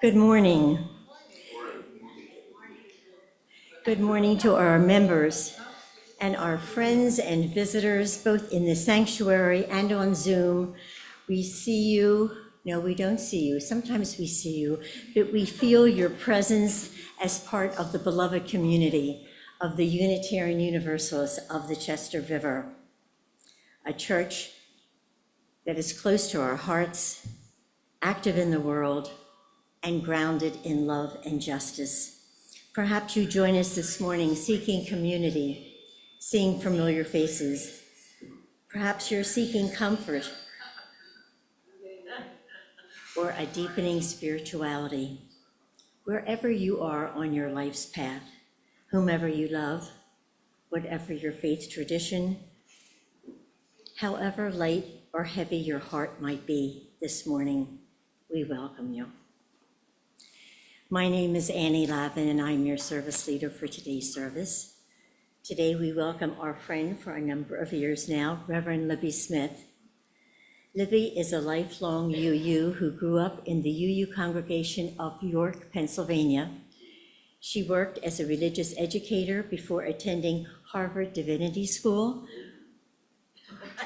Good morning. Good morning to our members and our friends and visitors, both in the sanctuary and on Zoom. We see you. No, we don't see you. Sometimes we see you, but we feel your presence as part of the beloved community of the Unitarian Universalists of the Chester River, a church that is close to our hearts, active in the world, and grounded in love and justice. Perhaps you join us this morning seeking community, seeing familiar faces. Perhaps you're seeking comfort or a deepening spirituality. Wherever you are on your life's path, whomever you love, whatever your faith tradition, however light or heavy your heart might be this morning, we welcome you. My name is Annie Lavin, and I'm your service leader for today's service. Today, we welcome our friend for a number of years now, Reverend Libby Smith. Libby is a lifelong UU who grew up in the UU congregation of York, Pennsylvania. She worked as a religious educator before attending Harvard Divinity School.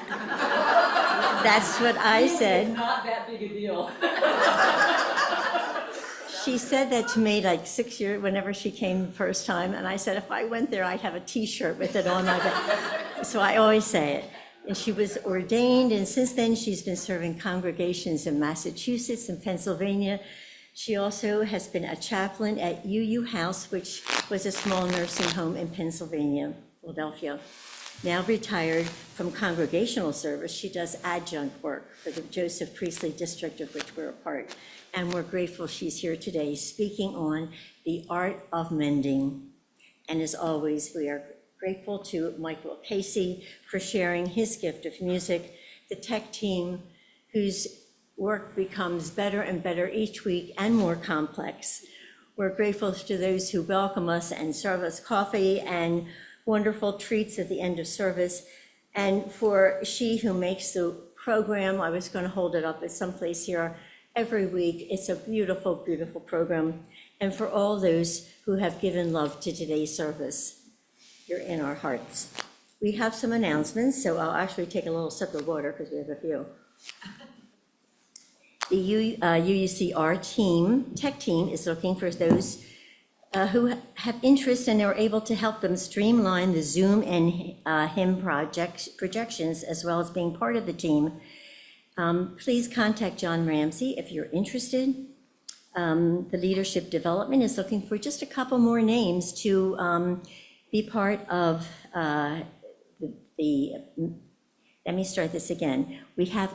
That's what I said. It's not that big a deal. She said that to me like 6 years, whenever she came the first time, and I said, if I went there, I'd have a t-shirt with it on my back. So I always say it. And she was ordained, and since then she's been serving congregations in Massachusetts and Pennsylvania. She also has been a chaplain at UU House, which was a small nursing home in Pennsylvania, Philadelphia. Now retired from congregational service, she does adjunct work for the Joseph Priestley district, of which we're a part. And we're grateful she's here today speaking on the art of mending. And as always, we are grateful to Michael Casey for sharing his gift of music, the tech team whose work becomes better and better each week and more complex. We're grateful to those who welcome us and serve us coffee and wonderful treats at the end of service. And for she who makes the program, I was going to hold it up at someplace here, every week. It's a beautiful, beautiful program. And for all those who have given love to today's service, you're in our hearts. We have some announcements, so I'll actually take a little sip of water because we have a few. The UUCR team, tech team, is looking for those who have interest and are able to help them streamline the Zoom and HIM projections, as well as being part of the team. Please contact John Ramsey if you're interested. The leadership development is looking for just a couple more names to be part of let me start this again. We have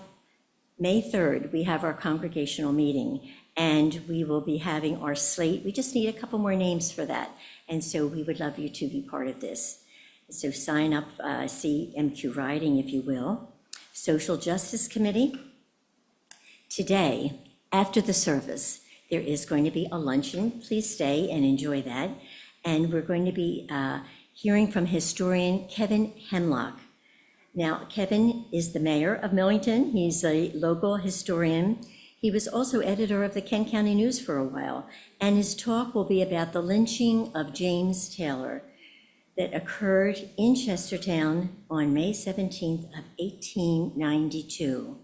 May 3rd, we have our congregational meeting, and we will be having our slate. We just need a couple more names for that. And so we would love you to be part of this. So sign up, see MQ Writing, if you will. Social Justice Committee. Today, after the service, there is going to be a luncheon. Please stay and enjoy that. And we're going to be hearing from historian Kevin Hemlock. Now, Kevin is the mayor of Millington. He's a local historian. He was also editor of the Kent County News for a while. And his talk will be about the lynching of James Taylor that occurred in Chestertown on May 17th of 1892.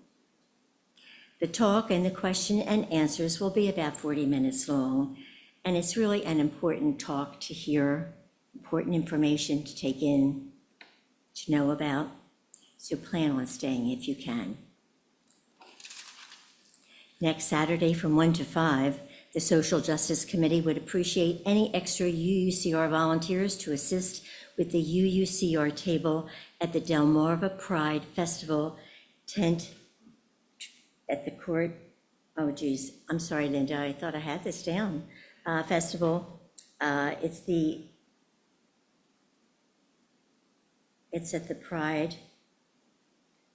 The talk and the question and answers will be about 40 minutes long, and it's really an important talk to hear, important information to take in, to know about, so plan on staying if you can. Next Saturday from 1 to 5, the Social Justice Committee would appreciate any extra UUCR volunteers to assist with the UUCR table at the Delmarva Pride Festival tent at the court. Oh, geez, I'm sorry, Linda, I thought I had this down. Festival, it's at the Pride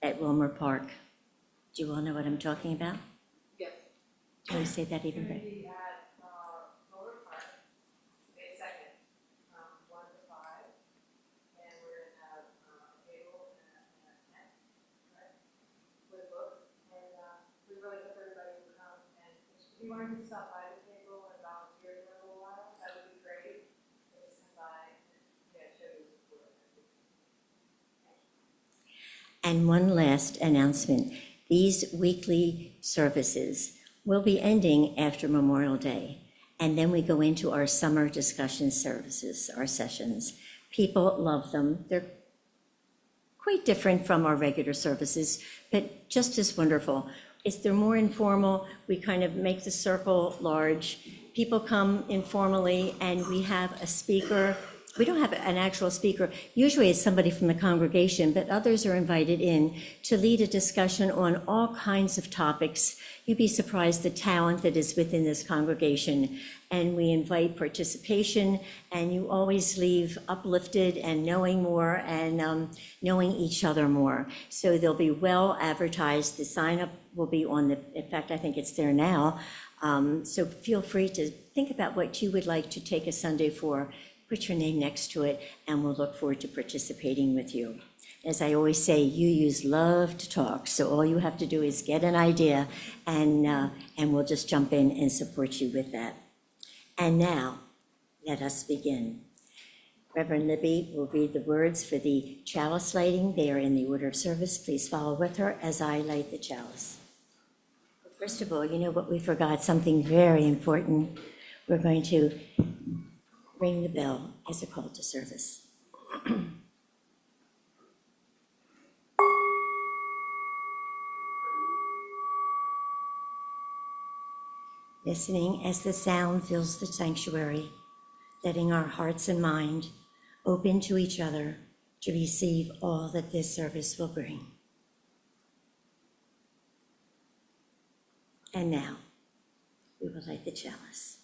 at Wilmer Park. Do you all know what I'm talking about? Yes. Can we say that even better? We wanted to stop by by the table and volunteer for a little while, that would be great. Just come by and show your support. And one last announcement. These weekly services will be ending after Memorial Day. And then we go into our summer discussion services, our sessions. People love them. They're quite different from our regular services, but just as wonderful. They're more informal. We kind of make the circle large. People come informally, and we have a speaker. We don't have an actual speaker. Usually it's somebody from the congregation, but others are invited in to lead a discussion on all kinds of topics. You'd be surprised the talent that is within this congregation. And we invite participation, and you always leave uplifted and knowing more and knowing each other more. So they'll be well advertised. The sign up will be on in fact, I think it's there now. So feel free to think about what you would like to take a Sunday for. Put your name next to it, and we'll look forward to participating with you. As I always say, UUs love to talk, so all you have to do is get an idea, and we'll just jump in and support you with that. And now, let us begin. Reverend Libby will read the words for the chalice lighting. They are in the order of service. Please follow with her as I light the chalice. First of all, you know what we forgot? Something very important. We're going to ring the bell as a call to service. Listening as the sound fills the sanctuary, letting our hearts and mind open to each other to receive all that this service will bring. And now, we will light the chalice.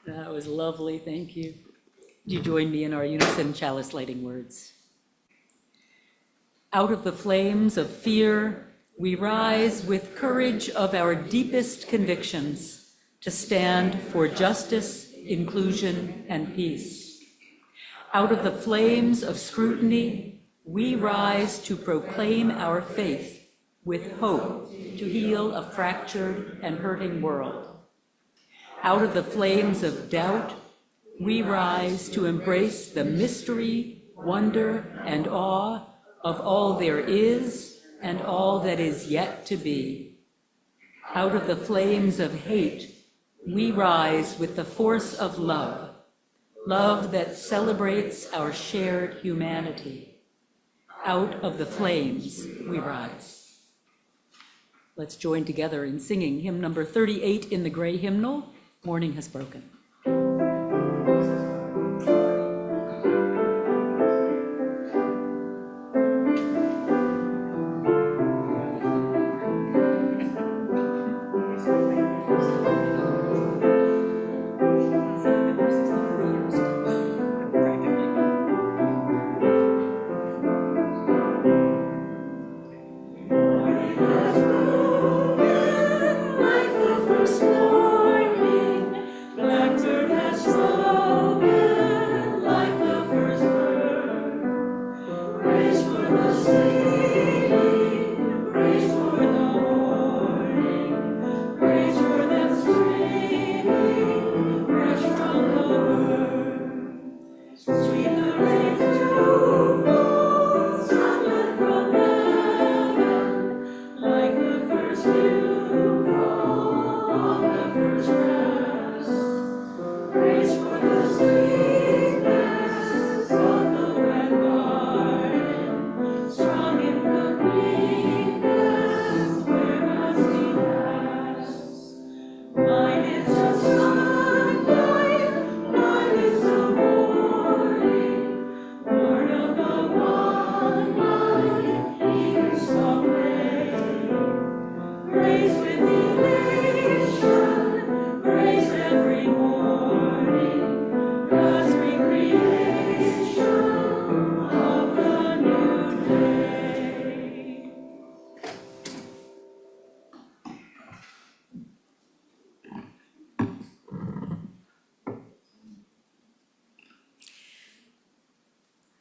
That was lovely, thank you. Would you join me in our unison chalice lighting words? Out of the flames of fear, we rise with courage of our deepest convictions to stand for justice, inclusion, and peace. Out of the flames of scrutiny, we rise to proclaim our faith with hope to heal a fractured and hurting world. Out of the flames of doubt, we rise to embrace the mystery, wonder, and awe of all there is and all that is yet to be. Out of the flames of hate, we rise with the force of love, love that celebrates our shared humanity. Out of the flames, we rise. Let's join together in singing hymn number 38 in the gray hymnal, Morning Has Broken.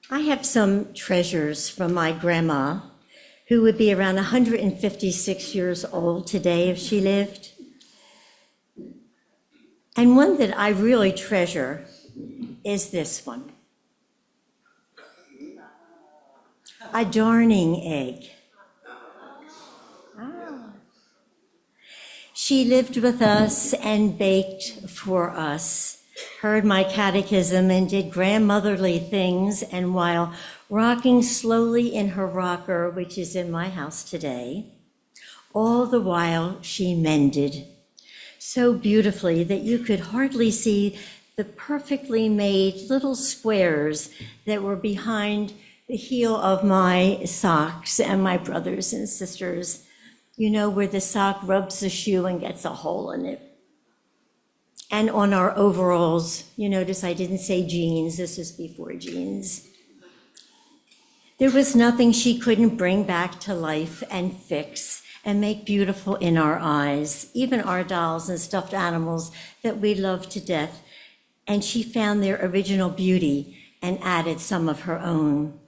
I have some treasures from my grandma, who would be around 156 years old today if she lived. And one that I really treasure is this one. A darning egg. She lived with us and baked for us, heard my catechism and did grandmotherly things, and while rocking slowly in her rocker, which is in my house today, all the while she mended so beautifully that you could hardly see the perfectly made little squares that were behind the heel of my socks and my brothers and sisters. You know, where the sock rubs the shoe and gets a hole in it. And on our overalls, you notice I didn't say jeans, this is before jeans. There was nothing she couldn't bring back to life and fix and make beautiful in our eyes, even our dolls and stuffed animals that we love to death. And she found their original beauty and added some of her own.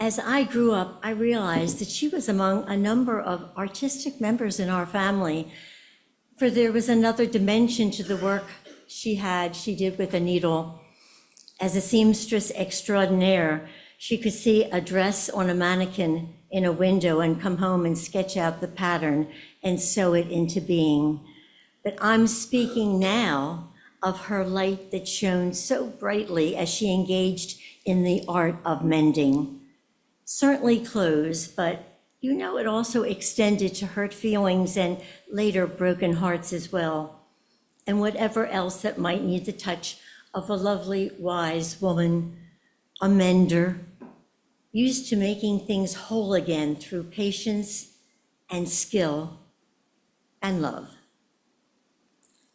As I grew up, I realized that she was among a number of artistic members in our family, for there was another dimension to the work she did with a needle. As a seamstress extraordinaire, she could see a dress on a mannequin in a window and come home and sketch out the pattern and sew it into being. But I'm speaking now of her light that shone so brightly as she engaged in the art of mending. Certainly clothes, but you know it also extended to hurt feelings and later broken hearts as well, and whatever else that might need the touch of a lovely, wise woman, a mender, used to making things whole again through patience and skill and love.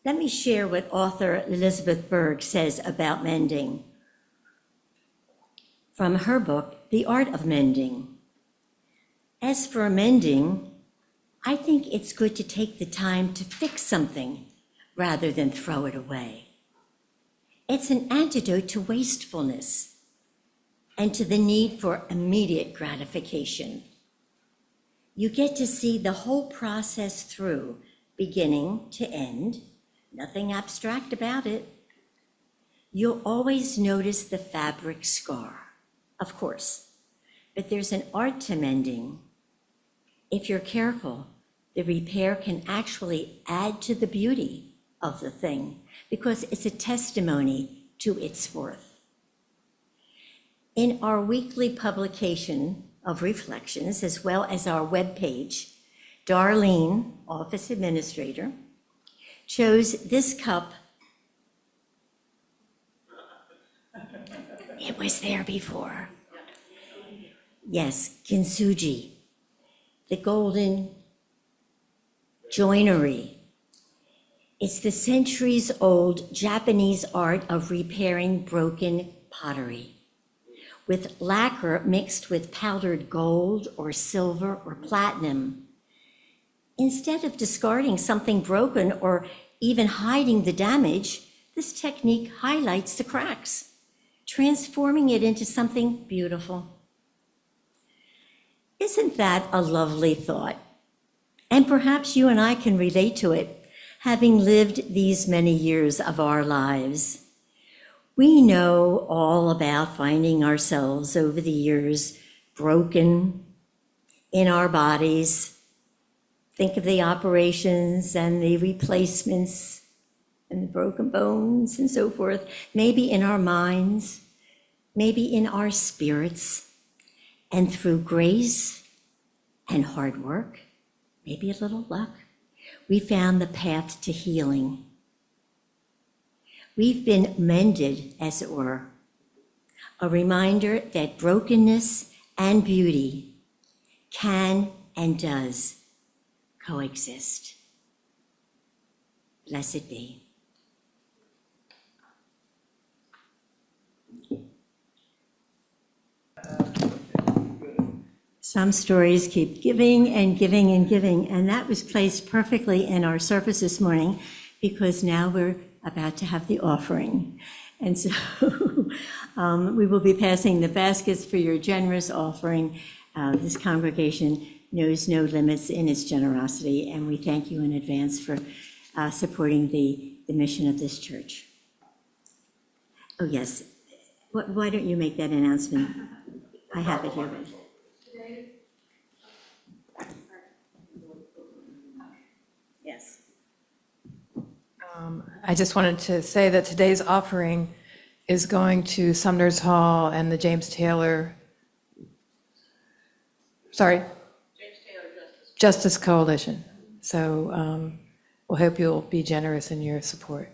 Let me share what author Elizabeth Berg says about mending from her book, The Art of Mending. As for mending, I think it's good to take the time to fix something rather than throw it away. It's an antidote to wastefulness and to the need for immediate gratification. You get to see the whole process through, beginning to end, nothing abstract about it. You'll always notice the fabric scar, of course, but there's an art to mending. If you're careful, the repair can actually add to the beauty of the thing because it's a testimony to its worth. In our weekly publication of reflections, as well as our webpage, Darlene, office administrator, chose this cup. It was there before. Yes, kintsugi, the golden joinery. It's the centuries-old Japanese art of repairing broken pottery, with lacquer mixed with powdered gold or silver or platinum. Instead of discarding something broken or even hiding the damage, this technique highlights the cracks, transforming it into something beautiful. Isn't that a lovely thought? And perhaps you and I can relate to it, having lived these many years of our lives. We know all about finding ourselves over the years broken in our bodies. Think of the operations and the replacements and the broken bones and so forth, maybe in our minds, maybe in our spirits, and through grace and hard work, maybe a little luck, we found the path to healing. We've been mended, as it were, a reminder that brokenness and beauty can and does coexist. Blessed be. Some stories keep giving and giving and giving, and that was placed perfectly in our service this morning because now we're about to have the offering. And so we will be passing the baskets for your generous offering. This congregation knows no limits in its generosity, and we thank you in advance for supporting the mission of this church. Oh, yes. Why don't you make that announcement? I have it here. Yes. I just wanted to say that today's offering is going to Sumner's Hall and the James Taylor Justice Coalition. So we'll hope you'll be generous in your support.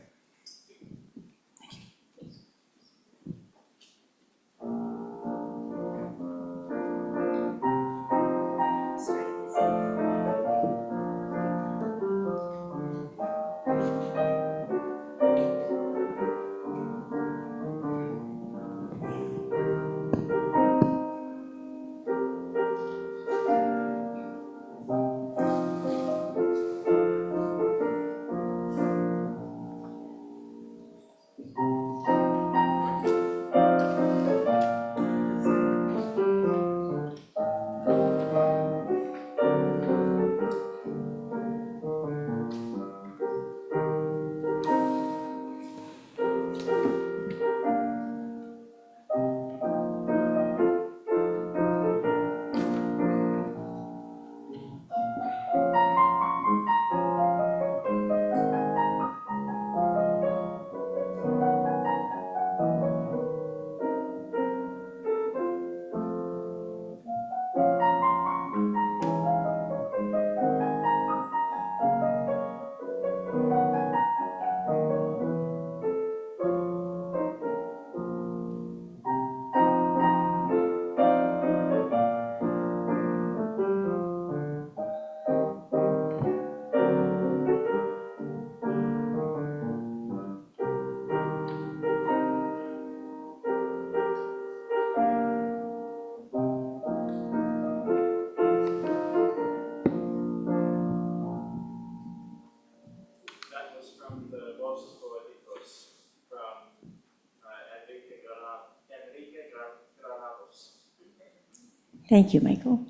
Thank you, Michael.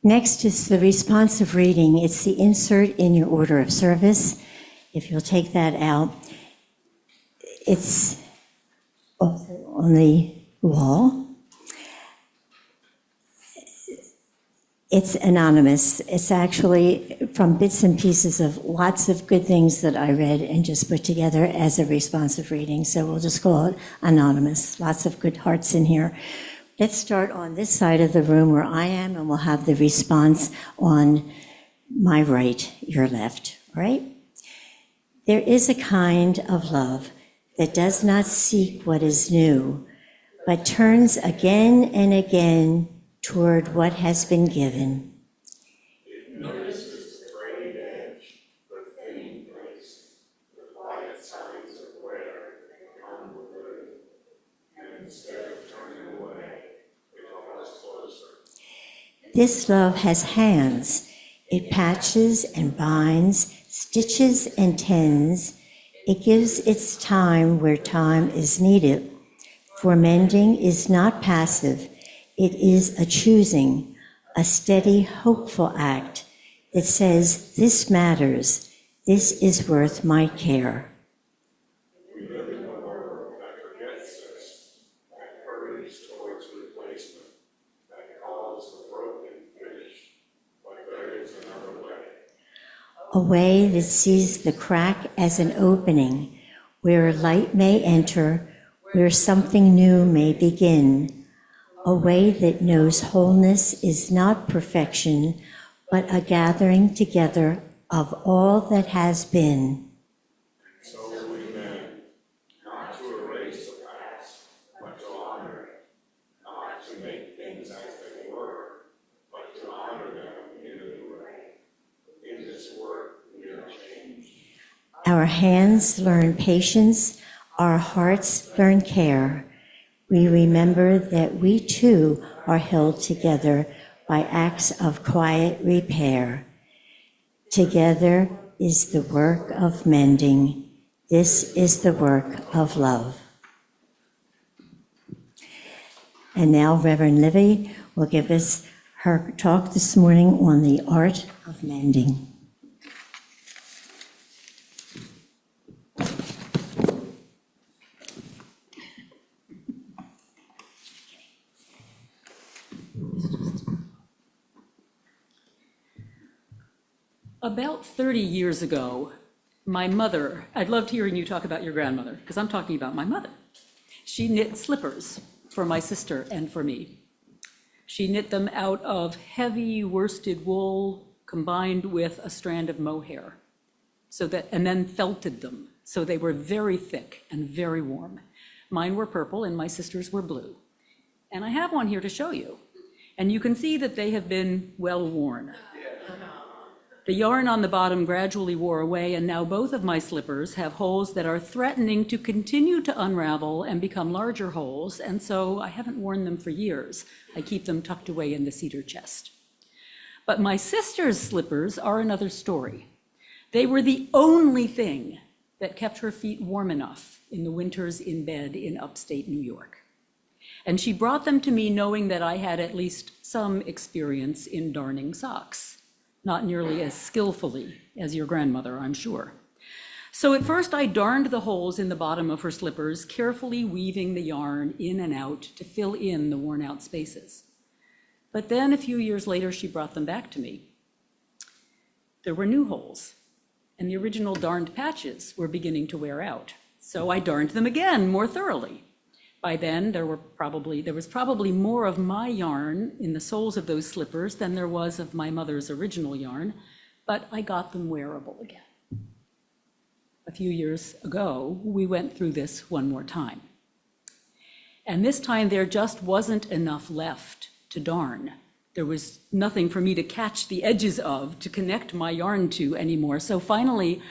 Next is the responsive reading. It's the insert in your order of service. If you'll take that out, it's also on the wall. It's anonymous. It's actually from bits and pieces of lots of good things that I read and just put together as a responsive reading. So we'll just call it anonymous. Lots of good hearts in here. Let's start on this side of the room where I am, and we'll have the response on my right, your left, all right? There is a kind of love that does not seek what is new, but turns again and again toward what has been given. It notices the frayed edge, the thin place, the quiet signs of wear that come with living, and instead of turning away, it draws closer. This love has hands. It patches and binds, stitches and tends. It gives its time where time is needed. For mending is not passive. It is a choosing, a steady, hopeful act that says, this matters, this is worth my care. We live in a world that forgets this, that hurries towards replacement, that calls the broken finished, but there is another way. A way that sees the crack as an opening, where light may enter, where something new may begin. A way that knows wholeness is not perfection, but a gathering together of all that has been. So we mend, not to erase the past, but to honor it, not to make things as they were, but to honor them in a new way. In this work, we are changed. Our hands learn patience, our hearts learn care. We remember that we too are held together by acts of quiet repair. Together is the work of mending. This is the work of love. And now Reverend Livy will give us her talk this morning on the art of mending. About 30 years ago, my mother, I'd loved hearing you talk about your grandmother, because I'm talking about my mother. She knit slippers for my sister and for me. She knit them out of heavy worsted wool combined with a strand of mohair, and then felted them, so they were very thick and very warm. Mine were purple and my sister's were blue. And I have one here to show you. And you can see that they have been well worn. The yarn on the bottom gradually wore away, and now both of my slippers have holes that are threatening to continue to unravel and become larger holes, and so I haven't worn them for years. I keep them tucked away in the cedar chest. But my sister's slippers are another story. They were the only thing that kept her feet warm enough in the winters in bed in upstate New York. And she brought them to me knowing that I had at least some experience in darning socks. Not nearly as skillfully as your grandmother, I'm sure. So at first I darned the holes in the bottom of her slippers, carefully weaving the yarn in and out to fill in the worn out spaces. But then a few years later, she brought them back to me. There were new holes, and the original darned patches were beginning to wear out. So I darned them again more thoroughly. By then, there was probably more of my yarn in the soles of those slippers than there was of my mother's original yarn, but I got them wearable again. A few years ago, we went through this one more time. And this time there just wasn't enough left to darn. There was nothing for me to catch the edges of, to connect my yarn to anymore. So finally,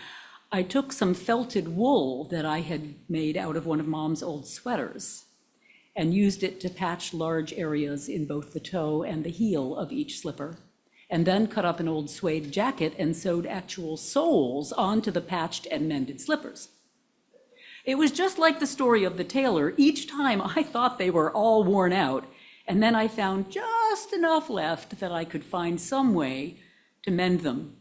I took some felted wool that I had made out of one of Mom's old sweaters and used it to patch large areas in both the toe and the heel of each slipper, and then cut up an old suede jacket and sewed actual soles onto the patched and mended slippers. It was just like the story of the tailor. Each time I thought they were all worn out, and then I found just enough left that I could find some way to mend them,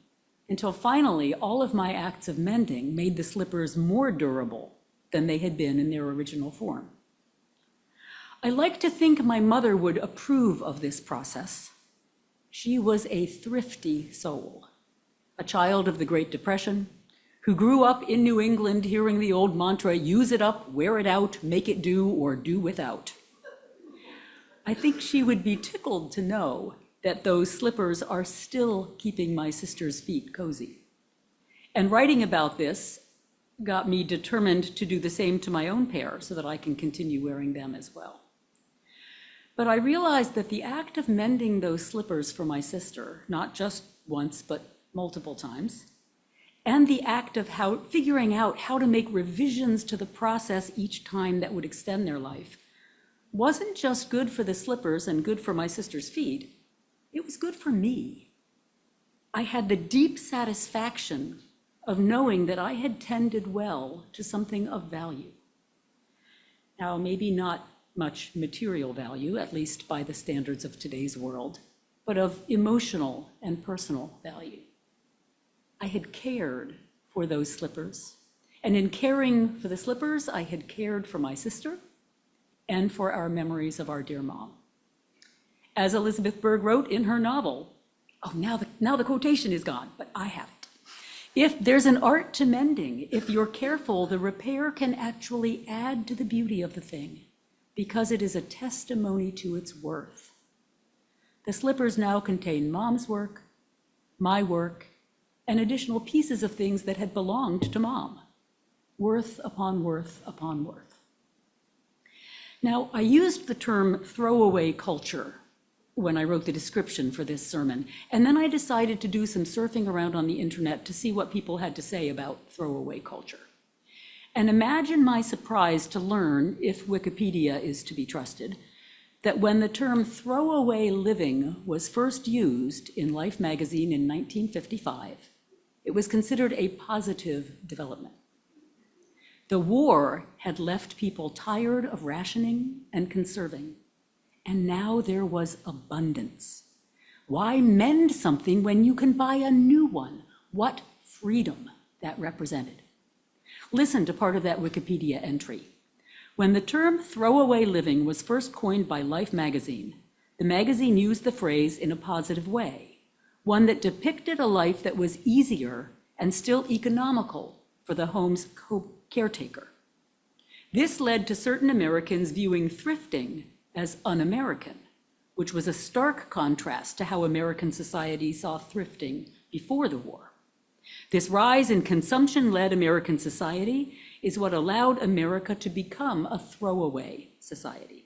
until finally all of my acts of mending made the slippers more durable than they had been in their original form. I like to think my mother would approve of this process. She was a thrifty soul, a child of the Great Depression, who grew up in New England hearing the old mantra, use it up, wear it out, make it do, or do without. I think she would be tickled to know that those slippers are still keeping my sister's feet cozy. And writing about this got me determined to do the same to my own pair so that I can continue wearing them as well. But I realized that the act of mending those slippers for my sister, not just once, but multiple times, and the act of figuring out how to make revisions to the process each time that would extend their life, wasn't just good for the slippers and good for my sister's feet, it was good for me. I had the deep satisfaction of knowing that I had tended well to something of value. Now, maybe not much material value, at least by the standards of today's world, but of emotional and personal value. I had cared for those slippers, and in caring for the slippers, I had cared for my sister and for our memories of our dear mom. As Elizabeth Berg wrote in her novel, now the quotation is gone, but I have it. If there's an art to mending, if you're careful, the repair can actually add to the beauty of the thing because it is a testimony to its worth. The slippers now contain Mom's work, my work, and additional pieces of things that had belonged to Mom. Worth upon worth upon worth. Now, I used the term throwaway culture when I wrote the description for this sermon, and then I decided to do some surfing around on the internet to see what people had to say about throwaway culture. And imagine my surprise to learn, if Wikipedia is to be trusted, that when the term throwaway living was first used in Life magazine in 1955, it was considered a positive development. The war had left people tired of rationing and conserving, and now there was abundance. Why mend something when you can buy a new one? What freedom that represented. Listen to part of that Wikipedia entry. When the term throwaway living was first coined by Life magazine, the magazine used the phrase in a positive way, one that depicted a life that was easier and still economical for the home's caretaker. This led to certain Americans viewing thrifting as un-American, which was a stark contrast to how American society saw thrifting before the war. This rise in consumption-led American society is what allowed America to become a throwaway society.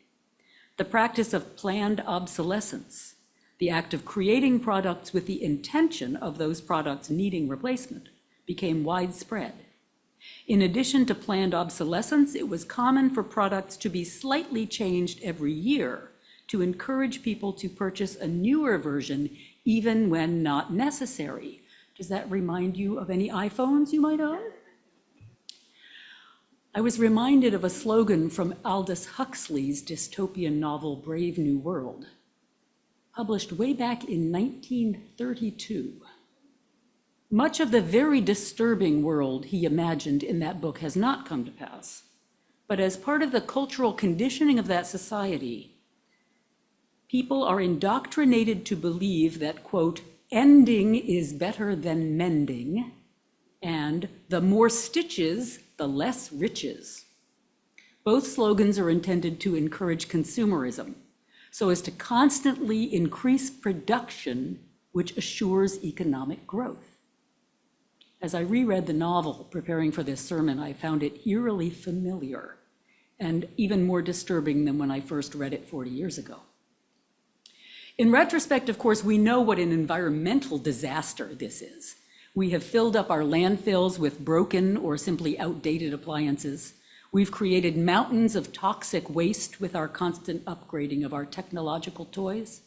The practice of planned obsolescence, the act of creating products with the intention of those products needing replacement, became widespread. In addition to planned obsolescence, it was common for products to be slightly changed every year to encourage people to purchase a newer version even when not necessary. Does that remind you of any iPhones you might own? I was reminded of a slogan from Aldous Huxley's dystopian novel Brave New World, published way back in 1932. Much of the very disturbing world he imagined in that book has not come to pass, but as part of the cultural conditioning of that society, people are indoctrinated to believe that, quote, ending is better than mending, and the more stitches, the less riches. Both slogans are intended to encourage consumerism, so as to constantly increase production, which assures economic growth. As I reread the novel preparing for this sermon, I found it eerily familiar and even more disturbing than when I first read it 40 years ago. In retrospect, of course, we know what an environmental disaster this is. We have filled up our landfills with broken or simply outdated appliances. We've created mountains of toxic waste with our constant upgrading of our technological toys.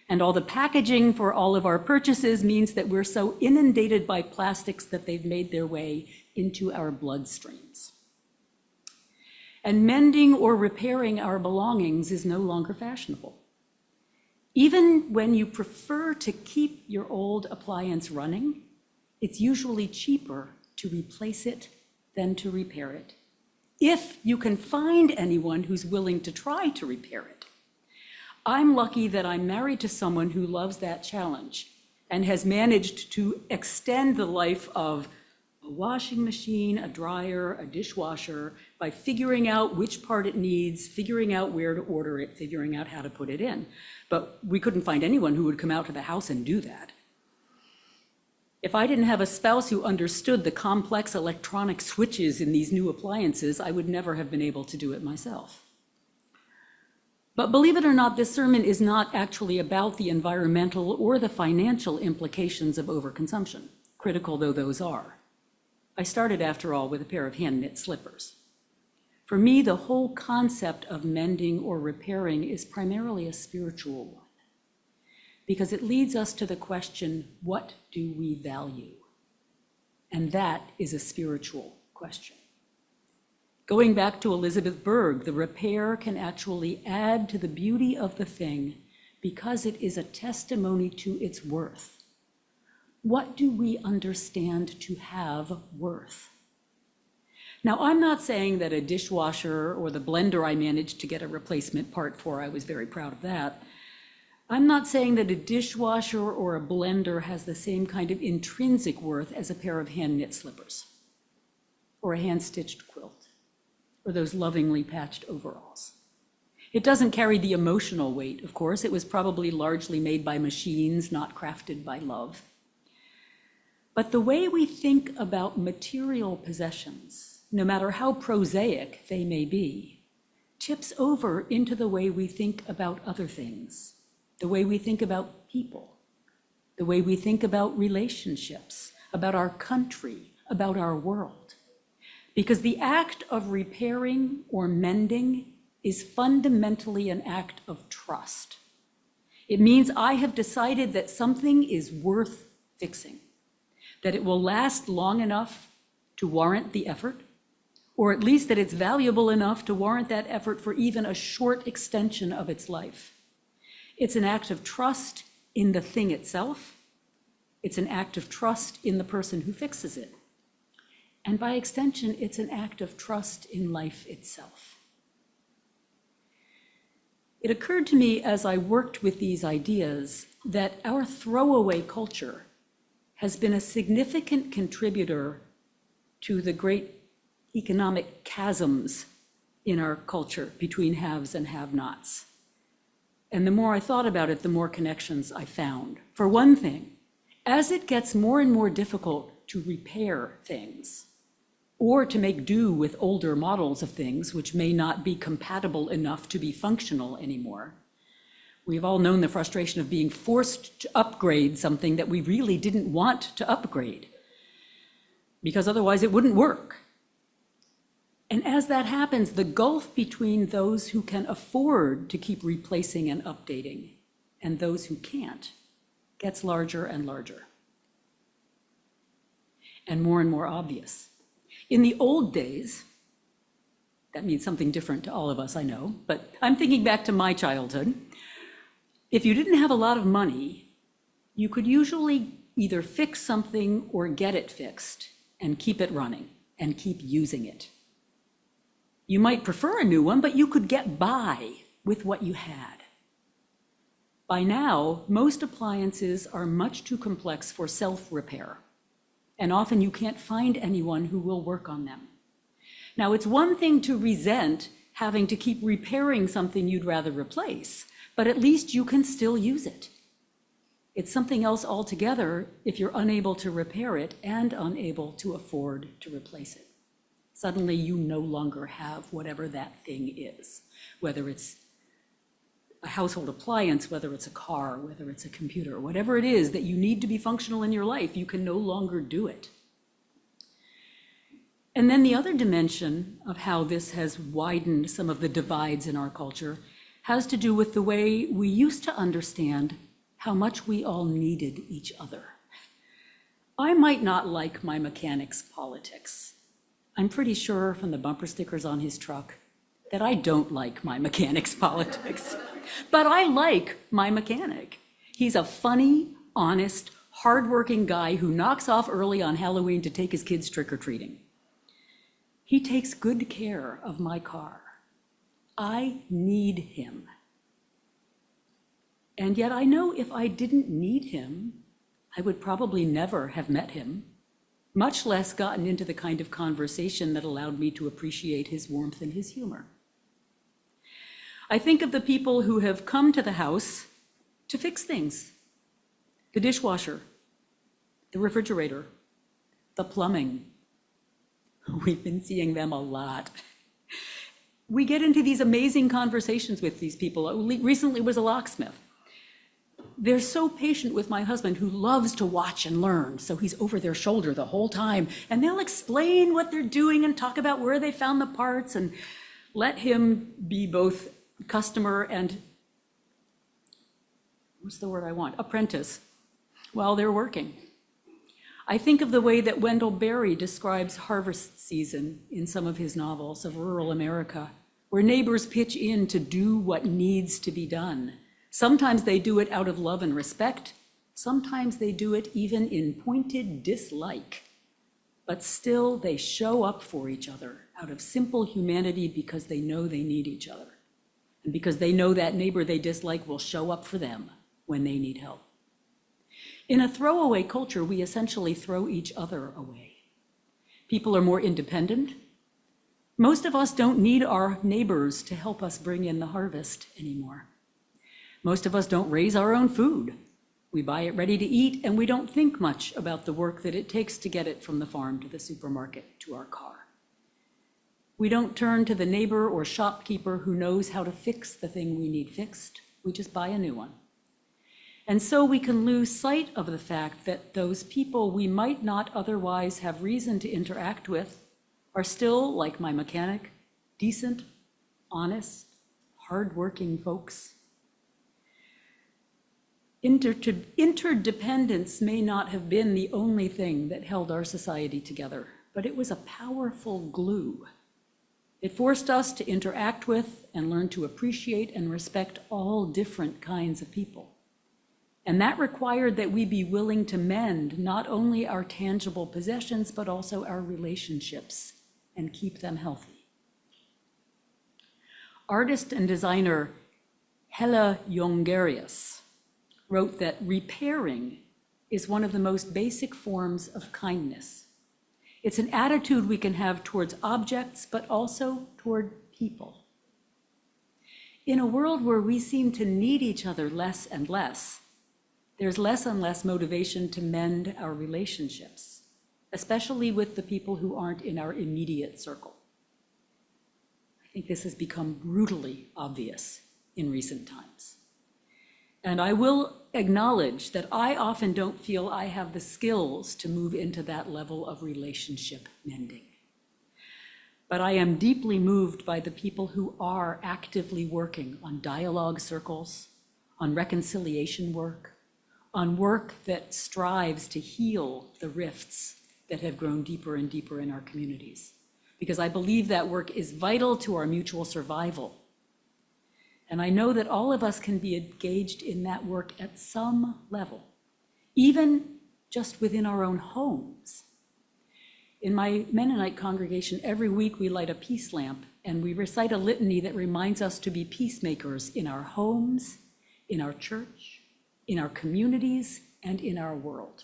And all the packaging for all of our purchases means that we're so inundated by plastics that they've made their way into our bloodstreams. And mending or repairing our belongings is no longer fashionable. Even when you prefer to keep your old appliance running, it's usually cheaper to replace it than to repair it, if you can find anyone who's willing to try to repair it. I'm lucky that I'm married to someone who loves that challenge and has managed to extend the life of a washing machine, a dryer, a dishwasher by figuring out which part it needs, figuring out where to order it, figuring out how to put it in. But we couldn't find anyone who would come out to the house and do that. If I didn't have a spouse who understood the complex electronic switches in these new appliances, I would never have been able to do it myself. But believe it or not, this sermon is not actually about the environmental or the financial implications of overconsumption, critical though those are. I started, after all, with a pair of hand-knit slippers. For me, the whole concept of mending or repairing is primarily a spiritual one, because it leads us to the question, what do we value? And that is a spiritual question. Going back to Elizabeth Berg, the repair can actually add to the beauty of the thing because it is a testimony to its worth. What do we understand to have worth? Now, I'm not saying that a dishwasher or the blender I managed to get a replacement part for, I was very proud of that. I'm not saying that a dishwasher or a blender has the same kind of intrinsic worth as a pair of hand-knit slippers or a hand-stitched quilt or those lovingly patched overalls. It doesn't carry the emotional weight, of course. It was probably largely made by machines, not crafted by love. But the way we think about material possessions, no matter how prosaic they may be, tips over into the way we think about other things, the way we think about people, the way we think about relationships, about our country, about our world. Because the act of repairing or mending is fundamentally an act of trust. It means I have decided that something is worth fixing, that it will last long enough to warrant the effort, or at least that it's valuable enough to warrant that effort for even a short extension of its life. It's an act of trust in the thing itself. It's an act of trust in the person who fixes it. And by extension, it's an act of trust in life itself. It occurred to me as I worked with these ideas that our throwaway culture has been a significant contributor to the great economic chasms in our culture between haves and have-nots. And the more I thought about it, the more connections I found. For one thing, as it gets more and more difficult to repair things, or to make do with older models of things which may not be compatible enough to be functional anymore. We've all known the frustration of being forced to upgrade something that we really didn't want to upgrade, because otherwise it wouldn't work. And as that happens, the gulf between those who can afford to keep replacing and updating and those who can't gets larger and larger, and more obvious. In the old days, that means something different to all of us, I know, but I'm thinking back to my childhood. If you didn't have a lot of money, you could usually either fix something or get it fixed and keep it running and keep using it. You might prefer a new one, but you could get by with what you had. By now, most appliances are much too complex for self-repair, and often you can't find anyone who will work on them. Now, it's one thing to resent having to keep repairing something you'd rather replace, but at least you can still use it. It's something else altogether if you're unable to repair it and unable to afford to replace it. Suddenly, you no longer have whatever that thing is, whether it's a household appliance, whether it's a car, whether it's a computer, whatever it is that you need to be functional in your life, you can no longer do it. And then the other dimension of how this has widened some of the divides in our culture has to do with the way we used to understand how much we all needed each other. I might not like my mechanic's politics. I'm pretty sure from the bumper stickers on his truck that I don't like my mechanic's politics. But I like my mechanic. He's a funny, honest, hardworking guy who knocks off early on Halloween to take his kids trick-or-treating. He takes good care of my car. I need him. And yet I know if I didn't need him, I would probably never have met him, much less gotten into the kind of conversation that allowed me to appreciate his warmth and his humor. I think of the people who have come to the house to fix things: the dishwasher, the refrigerator, the plumbing. We've been seeing them a lot. We get into these amazing conversations with these people. Recently was a locksmith. They're so patient with my husband, who loves to watch and learn, so he's over their shoulder the whole time, and they'll explain what they're doing and talk about where they found the parts and let him be both customer and, what's the word I want, apprentice, while they're working. I think of the way that Wendell Berry describes harvest season in some of his novels of rural America, where neighbors pitch in to do what needs to be done. Sometimes they do it out of love and respect. Sometimes they do it even in pointed dislike. But still, they show up for each other out of simple humanity because they know they need each other. And because they know that neighbor they dislike will show up for them when they need help. In a throwaway culture, we essentially throw each other away. People are more independent. Most of us don't need our neighbors to help us bring in the harvest anymore. Most of us don't raise our own food. We buy it ready to eat, and we don't think much about the work that it takes to get it from the farm to the supermarket to our car. We don't turn to the neighbor or shopkeeper who knows how to fix the thing we need fixed. We just buy a new one. And so we can lose sight of the fact that those people we might not otherwise have reason to interact with are still, like my mechanic, decent, honest, hardworking folks. Interdependence may not have been the only thing that held our society together, but it was a powerful glue It forced us to interact with and learn to appreciate and respect all different kinds of people. And that required that we be willing to mend not only our tangible possessions, but also our relationships and keep them healthy. Artist and designer Hella Jongerius wrote that repairing is one of the most basic forms of kindness. It's an attitude we can have towards objects, but also toward people. In a world where we seem to need each other less and less, there's less and less motivation to mend our relationships, especially with the people who aren't in our immediate circle. I think this has become brutally obvious in recent times. And I will acknowledge that I often don't feel I have the skills to move into that level of relationship mending. But I am deeply moved by the people who are actively working on dialogue circles, on reconciliation work, on work that strives to heal the rifts that have grown deeper and deeper in our communities. Because I believe that work is vital to our mutual survival. And I know that all of us can be engaged in that work at some level, even just within our own homes. In my Mennonite congregation, every week we light a peace lamp and we recite a litany that reminds us to be peacemakers in our homes, in our church, in our communities, and in our world.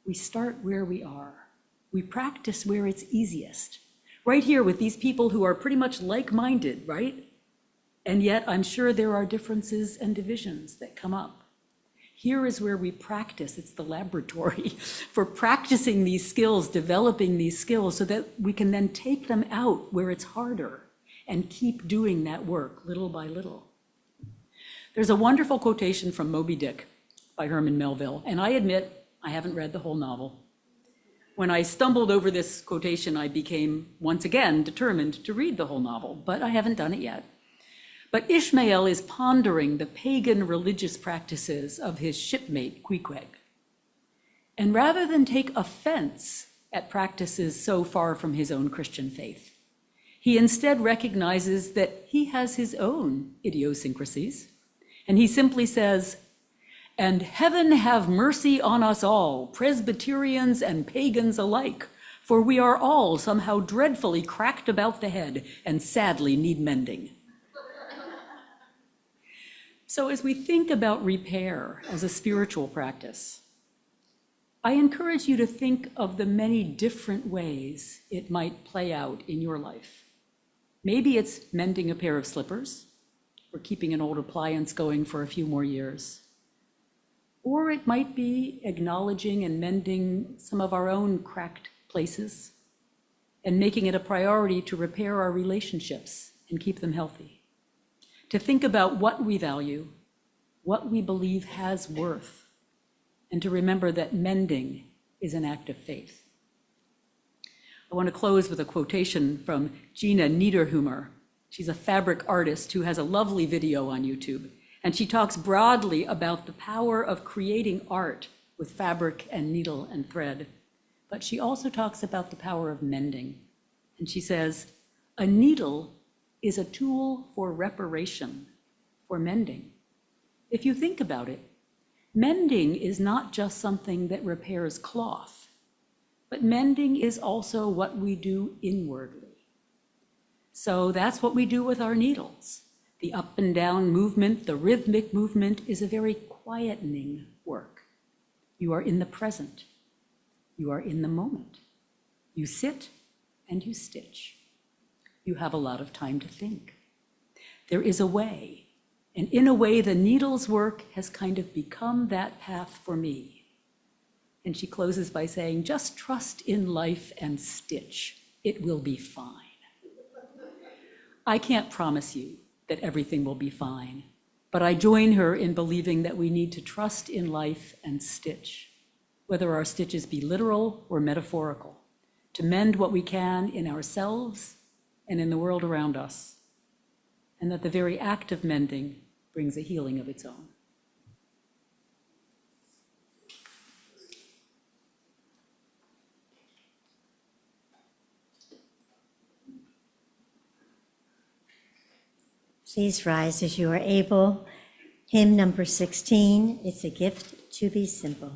We start where we are. We practice where it's easiest. Right here with these people who are pretty much like-minded, right? And yet I'm sure there are differences and divisions that come up. Here is where we practice. It's the laboratory for practicing these skills, developing these skills so that we can then take them out where it's harder and keep doing that work little by little. There's a wonderful quotation from Moby Dick by Herman Melville, and I admit I haven't read the whole novel. When I stumbled over this quotation, I became once again determined to read the whole novel, but I haven't done it yet. But Ishmael is pondering the pagan religious practices of his shipmate, Queequeg. And rather than take offense at practices so far from his own Christian faith, he instead recognizes that he has his own idiosyncrasies. And he simply says, "And heaven have mercy on us all, Presbyterians and pagans alike, for we are all somehow dreadfully cracked about the head and sadly need mending." So as we think about repair as a spiritual practice, I encourage you to think of the many different ways it might play out in your life. Maybe it's mending a pair of slippers or keeping an old appliance going for a few more years. Or it might be acknowledging and mending some of our own cracked places and making it a priority to repair our relationships and keep them healthy. To think about what we value, what we believe has worth, and to remember that mending is an act of faith. I want to close with a quotation from Gina Niederhumer. She's a fabric artist who has a lovely video on YouTube, and she talks broadly about the power of creating art with fabric and needle and thread. But she also talks about the power of mending. And she says, "A needle is a tool for reparation, for mending." If you think about it, mending is not just something that repairs cloth, but mending is also what we do inwardly. So that's what we do with our needles. The up and down movement, the rhythmic movement is a very quietening work. You are in the present. You are in the moment. You sit and you stitch. You have a lot of time to think. There is a way, and in a way, the needle's work has kind of become that path for me. And she closes by saying, "Just trust in life and stitch. It will be fine." I can't promise you that everything will be fine, but I join her in believing that we need to trust in life and stitch, whether our stitches be literal or metaphorical, to mend what we can in ourselves and in the world around us, and that the very act of mending brings a healing of its own. Please rise as you are able. Hymn number 16, It's a Gift to Be Simple.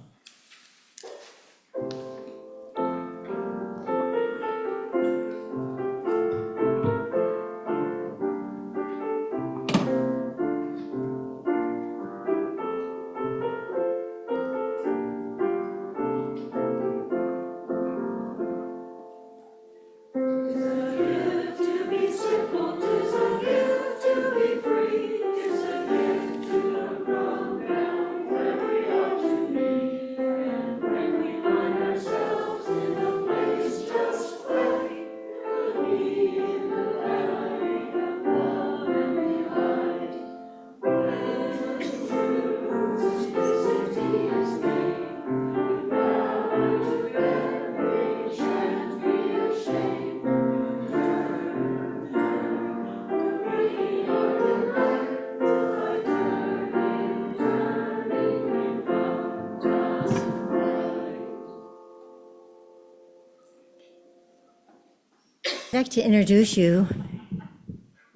I'd like to introduce you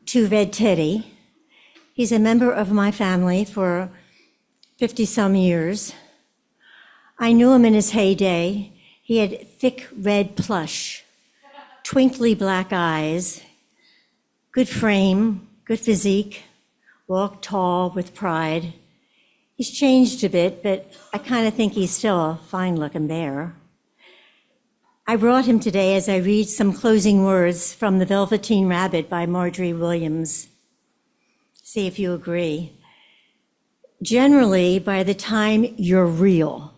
to Red Teddy. He's a member of my family for 50-some years. I knew him in his heyday. He had thick red plush, twinkly black eyes, good frame, good physique, walked tall with pride. He's changed a bit, but I kind of think he's still a fine-looking bear. I brought him today as I read some closing words from The Velveteen Rabbit by Marjorie Williams. See if you agree. Generally, by the time you're real,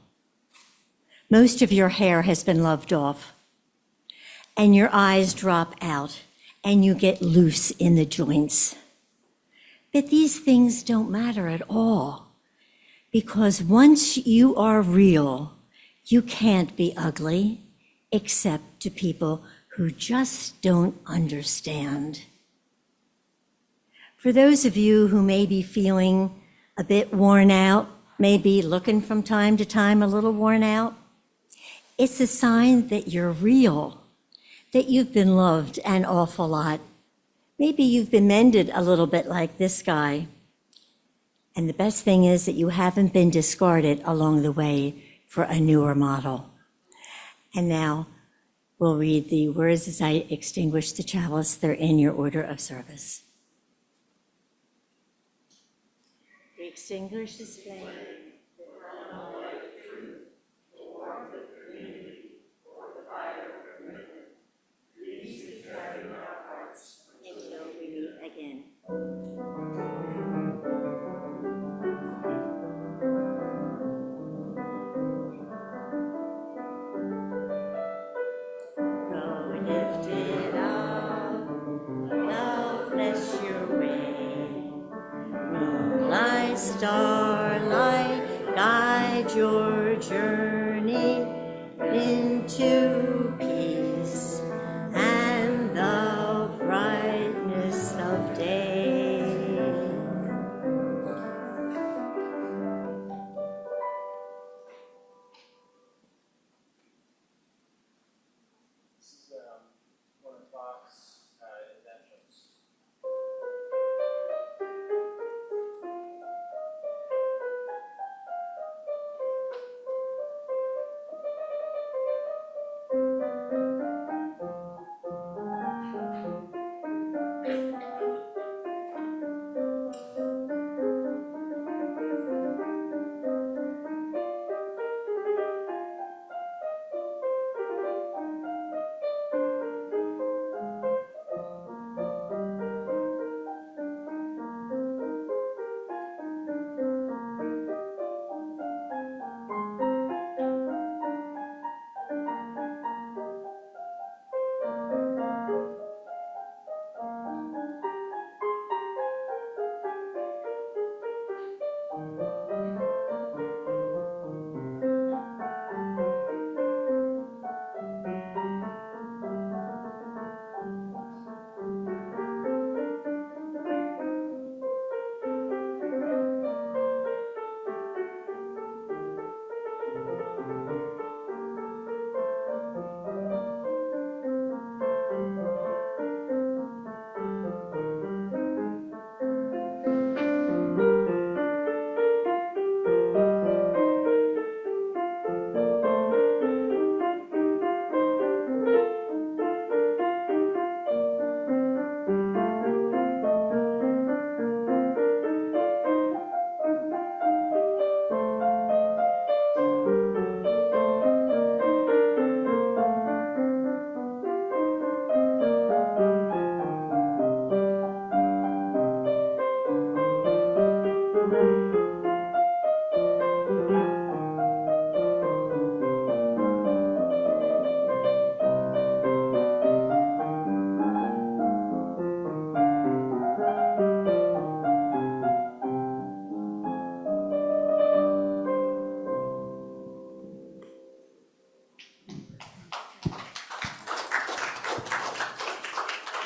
most of your hair has been loved off, and your eyes drop out, and you get loose in the joints. But these things don't matter at all, because once you are real, you can't be ugly, except to people who just don't understand. For those of you who may be feeling a bit worn out, maybe looking from time to time a little worn out, it's a sign that you're real, that you've been loved an awful lot. Maybe you've been mended a little bit like this guy. And the best thing is that you haven't been discarded along the way for a newer model. And now we'll read the words as I extinguish the chalice. They're in your order of service. We extinguish this flame. Until we meet again. Go lifted up, love bless your way. Moonlight, starlight,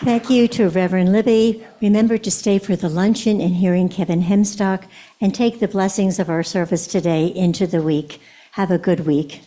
Thank you to Reverend Libby. Remember to stay for the luncheon and hearing Kevin Hemstock, and take the blessings of our service today into the week. Have a good week.